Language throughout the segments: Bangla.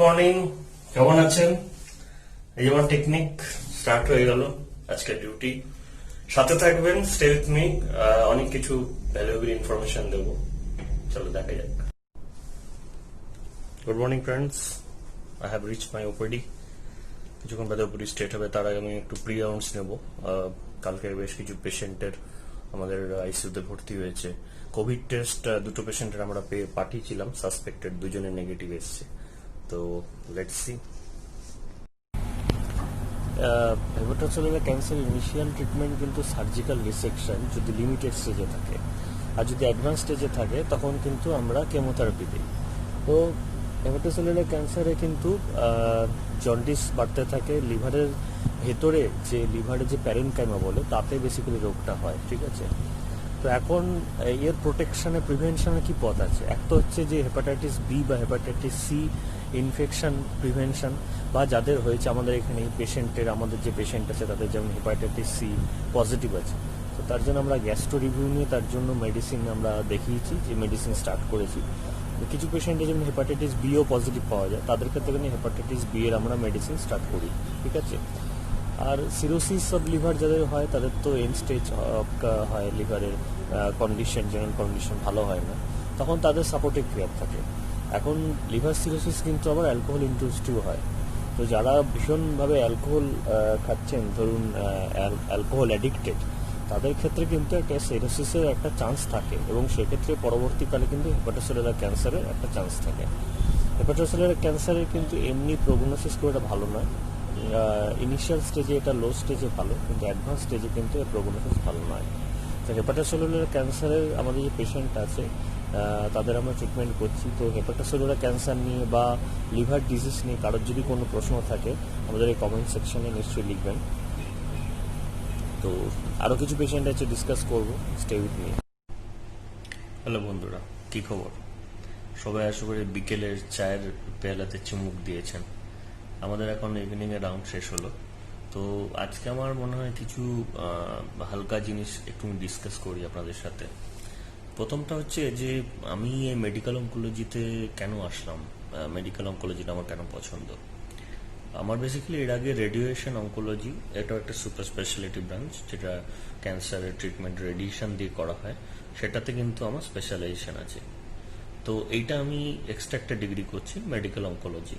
মর্নিং, কেমন আছেন? এই যেমন টেকনিক স্টার্ট হয়ে গেল আজকের ডিউটি। সাথে থাকবেন, স্টে উইথ মি। অনেক কিছু ভ্যালুয়েবল ইনফরমেশন দেব, চলো দেখা যাক। Good morning friends, I have rich my OPD. কিছুক্ষণ বাদে ওপিডি স্টেট হবে, তার আগে আমি একটু প্রি রাউন্ডস নেব। কালকে বেশ কিছু পেশেন্টের আমাদের আইসিইউতে ভর্তি হয়েছে। কোভিড টেস্ট দুটো পেশেন্টের আমরা পাঠিয়েছিলাম, সাসপেক্টেড দুজনের নেগেটিভ এসছে। তো let's see. Hepatocellular cancer initial treatment কিন্তু সার্জিক্যাল রিসেকশন যদি লিমিটেড স্টেজে থাকে, আর যদি অ্যাডভান্স স্টেজে থাকে তখন কিন্তু আমরা কেমোথেরাপি দিই। তো হেপাটোসেলুলার ক্যান্সারে কিন্তু জন্ডিস বাড়তে থাকে, লিভারের ভেতরে যে লিভারে যে প্যারেনকাইমা বলে তাতে বেসিক্যালি রোগটা হয়, ঠিক আছে? তো এখন এর প্রোটেকশনে প্রিভেনশনের কি পথ আছে? একটা হচ্ছে যে হেপাটাইটিস বি বা হেপাটাইটিস সি ইনফেকশন প্রিভেনশন, বা যাদের হয়েছে আমাদের এখানে আমাদের যে পেশেন্ট আছে তাদের যেমন হেপাটাইটিস সি পজিটিভ আছে, তো তার জন্য আমরা গ্যাস্ট্রো রিভিউ নিয়ে তার জন্য মেডিসিন আমরা দেখিয়েছি, যে মেডিসিন স্টার্ট করেছি। কিছু পেশেন্টে যেমন হেপাটাইটিস বিও পজিটিভ পাওয়া যায়, তাদের ক্ষেত্রে কিন্তু হেপাটাইটিস বি এর আমরা মেডিসিন স্টার্ট করি, ঠিক আছে? আর সিরোসিস অব লিভার যাদের হয় তাদের তো এন্ড স্টেজ হয়, লিভারের কন্ডিশন, জেনারেল কন্ডিশন ভালো হয় না, তখন তাদের সাপোর্টিভ কেয়ার থাকে। এখন লিভার সিরোসিস কিন্তু আবার অ্যালকোহল ইনডিউসডও হয়। তো যারা ভীষণভাবে অ্যালকোহল খাচ্ছেন, ধরুন অ্যালকোহল অ্যাডিক্টেড, তাদের ক্ষেত্রে কিন্তু একটা সিরোসিসের একটা চান্স থাকে, এবং সেক্ষেত্রে পরবর্তীকালে কিন্তু হেপাটোসেলুলার ক্যান্সারের একটা চান্স থাকে। হেপাটোসেলুলার ক্যান্সারের কিন্তু এমনি প্রগনোসিস খুব একটা ভালো নয়। ইনিশিয়াল স্টেজে এটা লো স্টেজে ভালো, কিন্তু অ্যাডভান্স স্টেজে কিন্তু এর প্রগনোসিস ভালো নয়। তো হেপাটোসেলুলার ক্যান্সারের আমাদের যে পেশেন্ট আছে তাদের আমরা ট্রিটমেন্ট করছি। তো হেপাটোসেলুলার ক্যান্সার নিয়ে বা লিভার ডিজিজ নিয়ে কারোর যদি কোনো প্রশ্ন থাকে আমাদের এই কমেন্ট সেকশনে নিশ্চয়ই লিখবেন। তো আরও কিছু পেশেন্ট আছে, ডিসকাস করবো, স্টে উইথ মি। হ্যালো বন্ধুরা, কী খবর? সবাই আশা করি বিকেলের চায়ের পেয়ালাতে চুমুক দিয়েছেন। আমাদের এখন ইভিনিংয়ের রাউন্ড শেষ হলো। তো আজকে আমার মনে হয় কিছু হালকা জিনিস একটু ডিসকাস করি আপনাদের সাথে। প্রথমটা হচ্ছে যে আমি এই মেডিকেল অঙ্কোলজিতে কেন আসলাম, মেডিকেল অঙ্কোলজিটা আমার কেন পছন্দ। আমার বেসিক্যালি এর আগে রেডিয়েশন অঙ্কোলজি, এটাও একটা সুপার স্পেশালিটি ব্রাঞ্চ, যেটা ক্যান্সারের ট্রিটমেন্ট রেডিয়েশন দিয়ে করা হয়, সেটাতে কিন্তু আমার স্পেশালাইজেশন আছে। তো এইটা আমি এক্সট্রা একটা ডিগ্রি করছি মেডিকেল অঙ্কোলজি,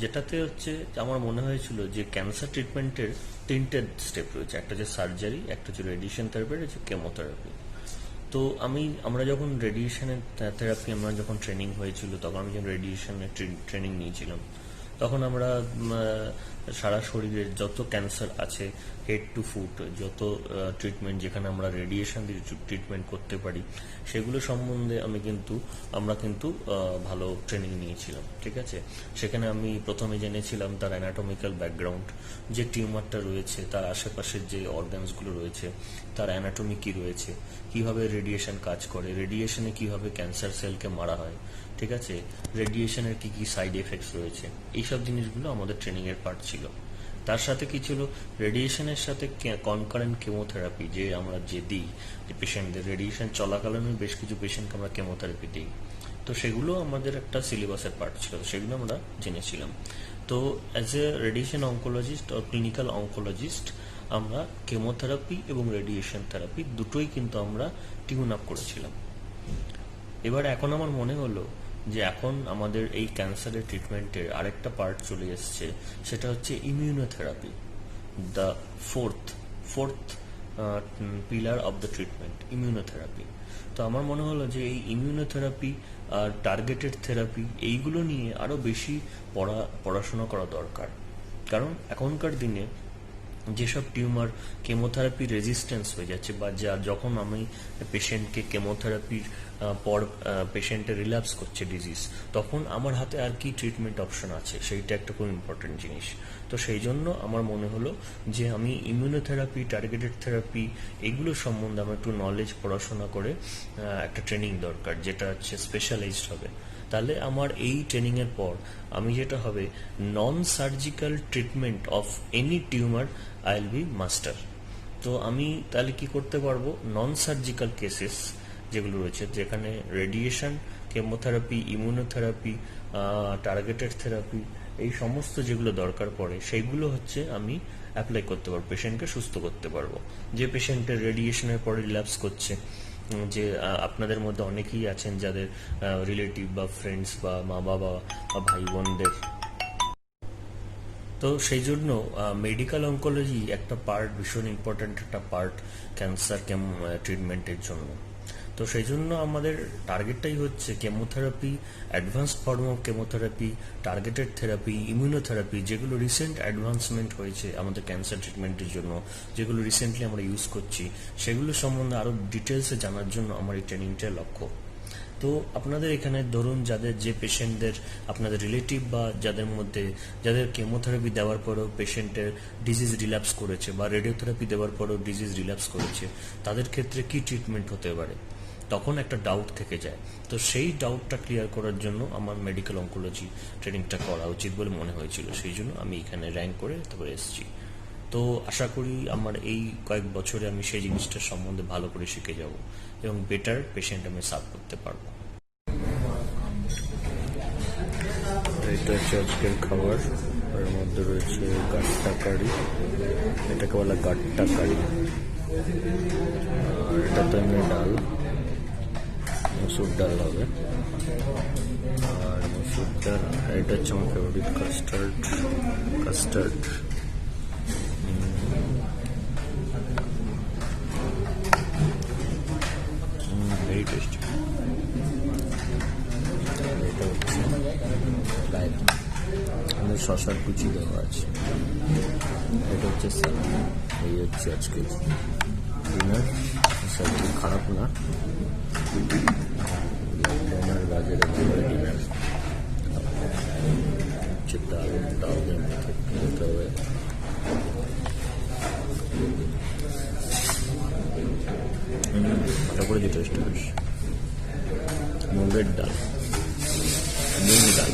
যেটাতে হচ্ছে আমার মনে হয়েছিল যে ক্যান্সার ট্রিটমেন্টের তিনটে স্টেপ রয়েছে, একটা হচ্ছে সার্জারি, একটা হচ্ছে রেডিয়েশন থেরাপি, একটা হচ্ছে কেমোথেরাপি। তো আমরা যখন রেডিয়েশনের থেরাপি আমরা যখন ট্রেনিং হয়েছিল, তখন আমি যখন রেডিয়েশনের ট্রেনিং নিয়েছিলাম, তখন আমরা সারা শরীরের যত ক্যান্সার আছে, হেড টু ফুট যত ট্রিটমেন্ট যেখানে আমরা রেডিয়েশন দিয়ে ট্রিটমেন্ট করতে পারি, সেগুলো সম্বন্ধে আমরা কিন্তু ভালো ট্রেনিং নিয়েছিলাম, ঠিক আছে? সেখানে আমি প্রথমে জেনেছিলাম তার অ্যানাটমিক্যাল ব্যাকগ্রাউন্ড, যে টিউমারটা রয়েছে তার আশেপাশের যে অর্গানসগুলো রয়েছে তার অ্যানাটমি কী রয়েছে, কিভাবে রেডিয়েশন কাজ করে, রেডিয়েশনে কিভাবে ক্যান্সার সেলকে মারা হয়, ঠিক আছে? রেডিয়েশনের কি কি সাইড এফেক্টস রয়েছে, এইসব জিনিসগুলো আমাদের ট্রেনিংয়ের পার্ট ছিল। তার সাথে কি ছিল, রেডিয়েশনের সাথে কনকারেন্ট কেমোথেরাপি যে আমরা দিই, যে পেশেন্টদের রেডিয়েশন চলাকালীন বেশ কিছু পেশেন্টকে আমরা কেমোথেরাপি দিই, তো সেগুলো আমাদের একটা সিলেবাসের পার্ট ছিল, সেগুলো আমরা জেনেছিলাম। তো অ্যাজ এ রেডিয়েশন অঙ্কোলজিস্ট আর ক্লিনিক্যাল অঙ্কোলজিস্ট আমরা কেমোথেরাপি এবং রেডিয়েশন থেরাপি দুটোই কিন্তু আমরা টিউন আপ করেছিলাম। এবার এখন আমার মনে হলো যে এখন আমাদের এই ক্যান্সারের ট্রিটমেন্টের আরেকটা পার্ট চলে এসছে, সেটা হচ্ছে immunotherapy, the fourth pillar of the treatment, immunotherapy. তো আমার মনে হলো যে এই ইমিউনোথেরাপি আর টার্গেটেড থেরাপি এইগুলো নিয়ে আরও বেশি পড়াশোনা করা দরকার। কারণ এখনকার দিনে যেসব টিউমার কেমোথেরাপি রেজিস্ট্যান্স হয়ে যাচ্ছে, বা যখন আমি পেশেন্টকে কেমোথেরাপির পর পেশেন্টের রিল্যাপস করছে ডিজিজ, তখন আমার হাতে আর কি ট্রিটমেন্ট অপশন আছে, সেইটা একটা খুব ইম্পর্টেন্ট জিনিস। তো সেই জন্য আমার মনে হলো যে আমি ইমিউনোথেরাপি, টার্গেটেড থেরাপি এগুলো সম্বন্ধে আমার একটু নলেজ পড়াশোনা করে একটা ট্রেনিং দরকার, যেটা হচ্ছে স্পেশালাইজড হবে। তাহলে আমার এই ট্রেনিংয়ের পর আমি যেটা হবে, non surgical treatment of any tumour I will B master. তো আমি তাহলে কি করতে পারবো, নন সার্জিক্যাল কেসেস যেগুলো রয়েছে, যেখানে radiation, chemotherapy, immunotherapy, targeted therapy, এই সমস্ত যেগুলো দরকার পড়ে সেইগুলো হচ্ছে আমি অ্যাপ্লাই করতে পারবো, পেশেন্টকে সুস্থ করতে পারবো। যে পেশেন্টের রেডিয়েশনের পরে রিল্যাপস করছে, যে আপনাদের মধ্যে অনেকেই আছেন যাদের রিলেটিভ বা ফ্রেন্ডস বা মা বাবা বা ভাই বোনদের, তো সেই জন্য মেডিকেল অঙ্কোলজি একটা পার্ট, ভীষণ ইম্পর্ট্যান্ট একটা পার্ট ক্যান্সার ট্রিটমেন্টের জন্য। তো সেই জন্য আমাদের টার্গেটটাই হচ্ছে chemotherapy, advance form of chemotherapy, targeted therapy, immunotherapy, যেগুলো রিসেন্ট অ্যাডভান্সমেন্ট হয়েছে আমাদের ক্যান্সার ট্রিটমেন্টের জন্য, যেগুলো রিসেন্টলি আমরা ইউজ করছি, সেগুলো সম্বন্ধে আরও ডিটেলসে জানার জন্য আমার এই ট্রেনিংটার লক্ষ্য। তো আপনাদের এখানে ধরুন যাদের, যে পেশেন্টদের আপনাদের রিলেটিভ বা যাদের কেমোথেরাপি দেওয়ার পরেও পেশেন্টের ডিজিজ রিল্যাপস করেছে বা রেডিওথেরাপি দেওয়ার পরেও ডিজিজ রিল্যাপস করেছে, তাদের ক্ষেত্রে কি ট্রিটমেন্ট হতে পারে, তখন একটা ডাউট থেকে যায়। তো সেই ডাউটটা ক্লিয়ার করার জন্য আমার মেডিকেল অঙ্কোলজি ট্রেনিংটা করা উচিত বলে মনে হয়েছিল, সেই জন্য আমি এখানে র্যাঙ্ক করে তারপরে এসেছি। তো আশা করি আমার এই কয়েক বছরে আমি সেই জিনিসটার সম্বন্ধে ভালো করে শিখে যাব এবং বেটার পেশেন্ট আমি সার্ভ করতে পারবো। এটা হচ্ছে আজকের খাবার, এর মধ্যে রয়েছে গাট্টা কারি, এটাকে বলা গাট্টা কারি, আর এটা তো এমনি ডাল, মসুর ডাল হবে, আর মসুর ডাল, এটা হচ্ছে আমার ফেভারিট কাস্টার্ড ভেরি টেস্টি। এটা হচ্ছে লাইম, আমাদের শশার কুচি দেওয়া আছে। এটা হচ্ছে স্যালাড। এই হচ্ছে আজকে ডিনার, সবজি খারাপ না, ডিনার বাজারে ডিনার হচ্ছে ডাল, ডাল খেতে হবে। তারপরে যেটা টেস্ট বেশ মুগের ডাল, মুগ ডাল,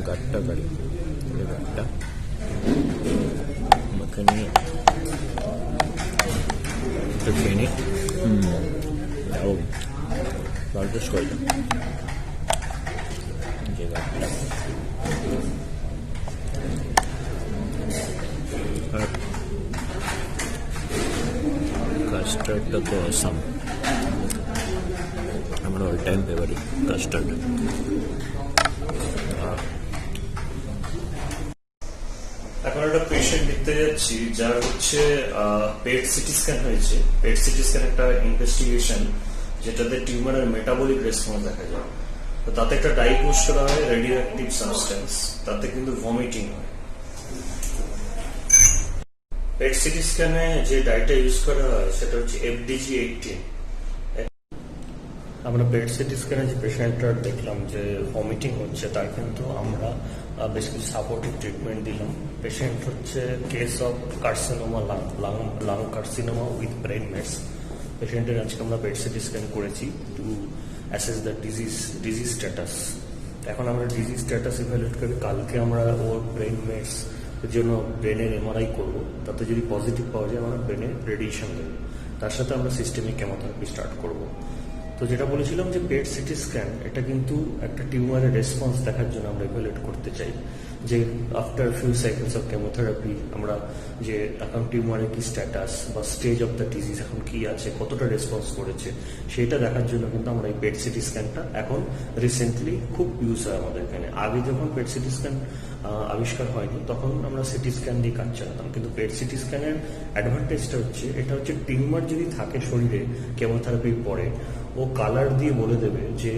গাট্টা কারি, গাট্টা মাখে নিয়ে একটু খেয়ে নিই। ডাল টেস্ট করে যে গাট্টা, আর কাস্টার্ডটা তো অসাম, আমার অল টাইম ফেভারিট কাস্টার্ড। এখন একটা পেশেন্ট দেখতে যাচ্ছি যার হচ্ছে পেট সিটি স্ক্যান হয়েছে। পেট সিটি স্ক্যান একটা ইনভেস্টিগেশন যেটাতে টিউমারের মেটাবলিক রেসপন্স দেখা যায়। তো তাতে একটা ডায়াগনোজ করা হয় রেডিও অ্যাক্টিভ সাবস্টেন্স, তাতে কিন্তু ভমিটিং হয়। পেট সিটি স্ক্যানে যে ডায়েটটা ইউজ করা হয় সেটা হচ্ছে FDG18। আমরা পেট সিটি স্ক্যানে যে পেশেন্টটা দেখলাম যে ভমিটিং হচ্ছে, তার কিন্তু আমরা বেশ কিছু সাপোর্টিভ ট্রিটমেন্ট দিলাম। পেশেন্ট হচ্ছে case of carcinoma, lung carcinoma with brain mets. পেশেন্টের আজকে আমরা পেট সিটি স্ক্যান করেছি to assess the disease status. এখন আমরা ডিজিজ স্ট্যাটাস ইভ্যালুয়েট করি, কালকে আমরা ওর ব্রেন মেটস জন্য ব্রেনের MRI করবো, তাতে যদি পজিটিভ পাওয়া যায় আমরা ব্রেনে রেডিয়েশন দেবো, তার সাথে আমরা সিস্টেমিক কেমোথেরাপি স্টার্ট করবো। তো যেটা বলেছিলাম যে পেট সিটি স্ক্যান, এটা কিন্তু একটা টিউমারের রেসপন্স দেখার জন্য আমরা ইভ্যালুয়েট করতে চাই, যে after few cycles of chemotherapy আমরা যে এখন টিউমারের কি স্ট্যাটাস বা স্টেজ অফ দ্য ডিজিজ এখন কি আছে, কতটা রেসপন্স করেছে, সেটা দেখার জন্য কিন্তু আমরা এই পেট সিটি স্ক্যানটা এখন রিসেন্টলি খুব ইউজ হয় আমাদের এখানে। আগে যখন পেট সিটি স্ক্যান আবিষ্কার হয়নি তখন আমরা সিটি স্ক্যান দিয়ে কাজ চালাতাম, কিন্তু পেট সিটি স্ক্যানের অ্যাডভান্টেজটা হচ্ছে, এটা হচ্ছে টিউমার যদি থাকে শরীরে কেমোথেরাপির পরে, ও কালার দিয়ে বলে দেবে যে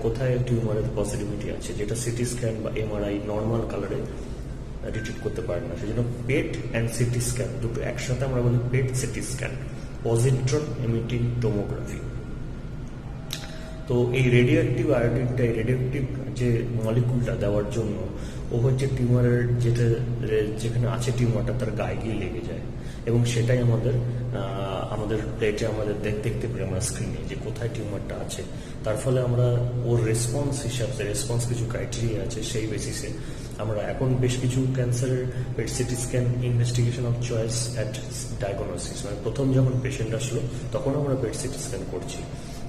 কোথায় টিউমারের পসিবিলিটি আছে, যেটা সিটি স্ক্যান বা MRI নর্মাল কালারে ডিটেক্ট করতে পারে না। সেই জন্য পেট অ্যান্ড সিটি স্ক্যান দুটো একসাথে আমরা বলি PET CT scan, positron emitting tomography. তো এই রেডিও অ্যাক্টিভ আয়োডিনটা, এই রেডিও অ্যাক্টিভ যে মলিকুলটা দেওয়ার জন্য ও হচ্ছে টিউমারের যেখানে আছে টিউমারটা তার গায়ে গিয়ে লেগে যায়, এবং সেটাই আমাদের প্লেটে আমাদের দেখতে পারি আমরা স্ক্রিনে যে কোথায় টিউমারটা আছে। তার ফলে আমরা ওর রেসপন্স হিসাবে, রেসপন্স কিছু ক্রাইটেরিয়া আছে, সেই বেসিসে আমরা এখন বেশ কিছু ক্যান্সারের PET CT scan investigation of choice at diagnosis, মানে প্রথম যখন পেশেন্ট আসলো তখন আমরা পেট সিটি স্ক্যান করছি।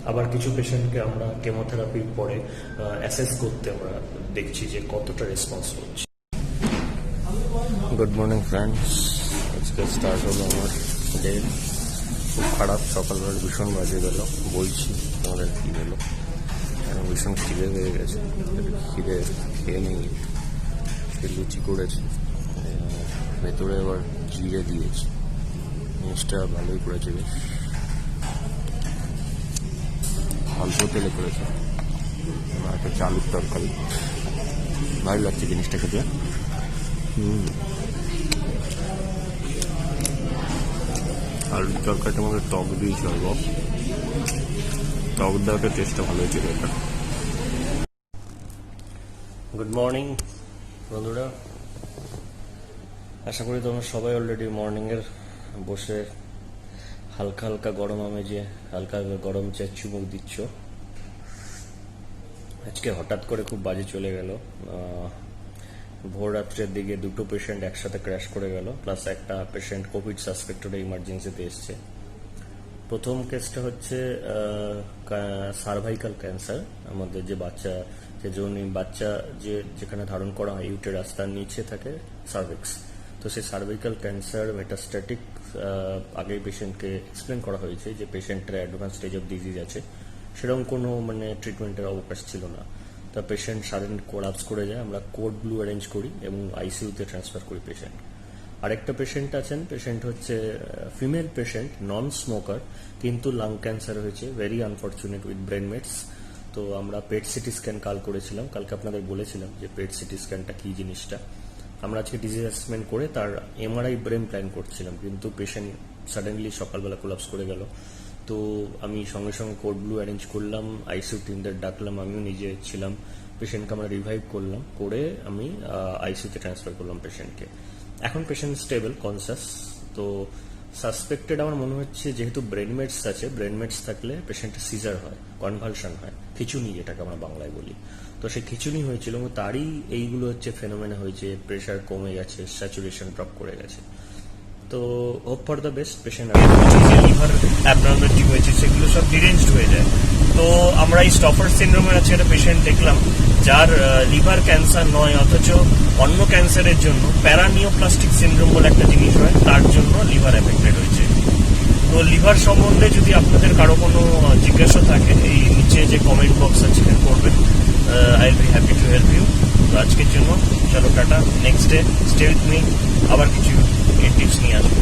আবার কিছু পেশেন্টকে আমরা কেমোথেরাপির পরে অ্যাসেস করতে আমরা দেখছি যে কতটা রেসপন্স হচ্ছে। গুড মর্নিং ফ্রেন্ডস, আজকে স্টার্ট হলো আমার ডে। খুব খারাপ, সকালবেলা ভীষণ বাজে গেল, বলছি তোমাদের কী হলো। এখন ভীষণ খিদে হয়ে গেছে, খিদে খেয়ে নিই। লুচি করেছে, ভেতরে আবার জিরে দিয়েছে, জিনিসটা ভালোই করেছে, বেশ অল্প তেলে করেছে। একটা চালুর তরকারি, ভালো লাগছে জিনিসটা খেতে। আলুর তরকারিটার মধ্যে টক দিয়েছে অল্প, টক দেওয়াটা টেস্টটা ভালো হয়েছে এটা। গুড মর্নিং বন্ধুরা, আশা করি তোমরা সবাই অলরেডি মর্নিংয়ের বসে হালকা হালকা গরম আমেজে হালকা হালকা গরম চা চুমুক দিচ্ছ। আজকে হঠাৎ করে খুব বাজে চলে গেল। ভোর রাত্রের দিকে দুটো পেশেন্ট একসাথে ক্র্যাশ করে গেল, প্লাস একটা পেশেন্ট কোভিড সাসপেক্টেড ইমার্জেন্সিতে এসছে। প্রথম কেসটা হচ্ছে সার্ভাইকাল ক্যান্সার। আমাদের যে বাচ্চা, যে বাচ্চা যেখানে ধারণ করা হয় ইউটেরাস, তার নিচে থাকে সার্ভিক্স। তো সেই সার্ভাইকাল ক্যান্সার মেটাস্ট্যাটিক আগেই পেশেন্টকে এক্সপ্লেন করা হয়েছে যে পেশেন্টের অ্যাডভান্স স্টেজ অফ ডিজিজ আছে, সেরকম কোনো ট্রিটমেন্টের অবকাশ ছিল না। তা পেশেন্ট সাডেন কোলাপস করে যায়, আমরা কোড ব্লু অ্যারেঞ্জ করি এবং আইসিইউতে ট্রান্সফার করি পেশেন্ট। আরেকটা পেশেন্ট আছেন, পেশেন্ট হচ্ছে ফিমেল পেশেন্ট, নন স্মোকার, কিন্তু লাং ক্যান্সার হয়েছে, very unfortunate with brain mets. তো আমরা পেট সিটি স্ক্যান করেছিলাম, কালকে আপনাদের বলেছিলাম যে পেট সিটি স্ক্যানটা কী জিনিসটা। আমরা আজকে ডিজিজ অ্যাসেসমেন্ট করে তার এমআরআই ব্রেন প্ল্যান করছিলাম, কিন্তু পেশেন্ট সাডেনলি সকালবেলা কোলাপস করে গেল। তো আমি সঙ্গে সঙ্গে কোড ব্লু অ্যারেঞ্জ করলাম, আইসিইউ টিমদের ডাকলাম, আমিও নিজে ছিলাম। পেশেন্টকে আমরা রিভাইভ করলাম, করে আমি আইসিইউতে ট্রান্সফার করলাম পেশেন্টকে। এখন পেশেন্ট স্টেবল, কনসাস। তো সাসপেক্টেড আমার মনে হচ্ছে, যেহেতু ব্রেন মেটস আছে, ব্রেন মেটস থাকলে পেশেন্টের সিজার হয়, কনভালশন হয়, খিচুনি যেটাকে আমরা বাংলায় বলি। তো সেই খিচুনি হয়েছিল এবং তারই এইগুলো হচ্ছে ফেনোমেনা হয়েছে, প্রেশার কমে গেছে, স্যাচুরেশন ড্রপ করে গেছে। তো hope for the best. Patient liver abnormality হয়েছে, সেগুলো সব ডিরেঞ্জড হয়ে যায়। তো আমরা এই স্টফার সিনড্রোমের আছে একটা পেশেন্ট দেখলাম, যার লিভার ক্যান্সার নয়, অথচ অন্য ক্যান্সারের জন্য প্যারানিওপ্লাস্টিক সিনড্রোম বলে একটা জিনিস হয়, তার জন্য লিভার এফেক্টেড হয়েছে। তো লিভার সম্বন্ধে যদি আপনাদের কারো কোনো জিজ্ঞাসা থাকে, এই নিচে যে কমেন্ট বক্স আছে করবেন, I will be happy to help you. তো আজকের জন্য চলো tata, next day stay with me, আবার কিছু টিপস নিয়ে আসবো।